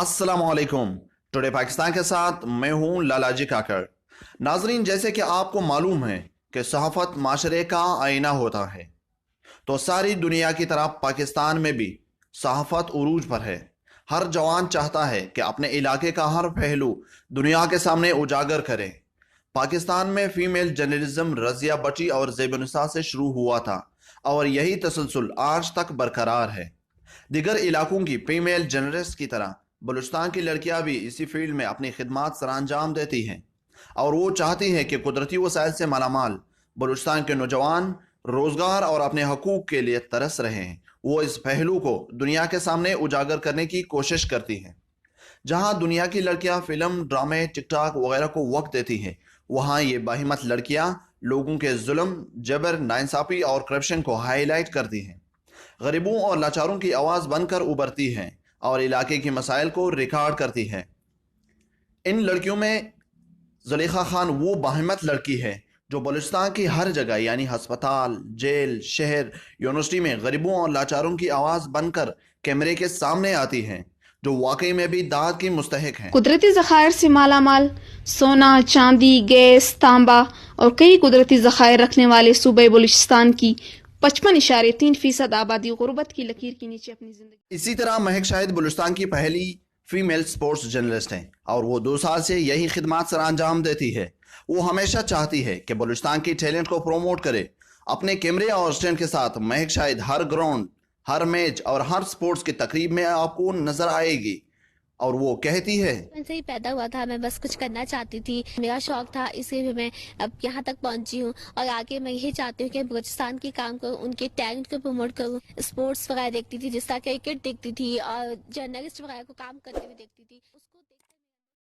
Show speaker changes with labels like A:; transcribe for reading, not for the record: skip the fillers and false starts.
A: अस्सलाम वालेकुम। टुडे पाकिस्तान के साथ मैं हूं लालाजी काकड़। नाजरीन, जैसे कि आपको मालूम है कि सहाफत माशरे का आईना होता है, तो सारी दुनिया की तरह पाकिस्तान में भी सहाफत उरूज पर है। हर जवान चाहता है कि अपने इलाके का हर पहलू दुनिया के सामने उजागर करे। पाकिस्तान में फीमेल जर्नलिज्म रजिया बटी और ज़ेबुनिसा से शुरू हुआ था और यही तसलसल आज तक बरकरार है। दिगर इलाकों की फीमेल जर्नलिस्ट की तरह बलूचिस्तान की लड़कियां भी इसी फील्ड में अपनी खिदमात सरअंजाम देती हैं और वो चाहती हैं कि कुदरती वसाइल से मालामाल बलूचिस्तान के नौजवान रोजगार और अपने हकूक के लिए तरस रहे हैं। वो इस पहलू को दुनिया के सामने उजागर करने की कोशिश करती हैं। जहां दुनिया की लड़कियां फिल्म, ड्रामे, टिकटॉक वगैरह को वक्त देती हैं, वहां ये बाहिम्मत लड़कियां लोगों के जुल्म, जबर, नाइंसाफी और करप्शन को हाईलाइट करती हैं। गरीबों और लाचारों की आवाज़ बनकर उभरती हैं और इलाके के मसाइल को रिकॉर्ड करती हैं। इन लड़कियों में ज़ुलेखा खान वो बाहिम्मत लड़की है जो बलूचिस्तान की हर जगह यानी हस्पताल, जेल, शहर, यूनिवर्सिटी में गरीबों और लाचारों की आवाज़ बनकर कैमरे के सामने आती हैं, जो वाकई में भी दाद की मुस्तहिक हैं।
B: कुदरती ज़खायर से मालामाल सोना, चांदी, गैस, तांबा और कई कुदरती ज़खायर रखने वाले सूबे बलूचिस्तान की 55.3% आबादी गुर्बत की लकीर के नीचे अपनी जिंदगी।
A: इसी तरह महक शाहिद बलूचिस्तान की पहली फीमेल स्पोर्ट्स जर्नलिस्ट हैं और वो 2 साल से यही खिदमात सर अंजाम देती है। वो हमेशा चाहती है कि बलूचिस्तान की टैलेंट को प्रमोट करे। अपने कैमरे और स्टैंड के साथ महक शाहिद हर ग्राउंड, हर मैच और हर स्पोर्ट्स की तकरीब में आपको नजर आएगी और वो कहती है,
C: मैं से ही पैदा हुआ था, मैं बस कुछ करना चाहती थी, मेरा शौक था, इसलिए मैं अब यहाँ तक पहुँची हूँ और आगे मैं यही चाहती हूँ कि बलूचिस्तान की काम करूँ, उनके टैलेंट को प्रमोट करूँ। स्पोर्ट्स वगैरह देखती थी, जिस तरह क्रिकेट देखती थी और जर्नलिस्ट वगैरह को काम करते हुए देखती थी।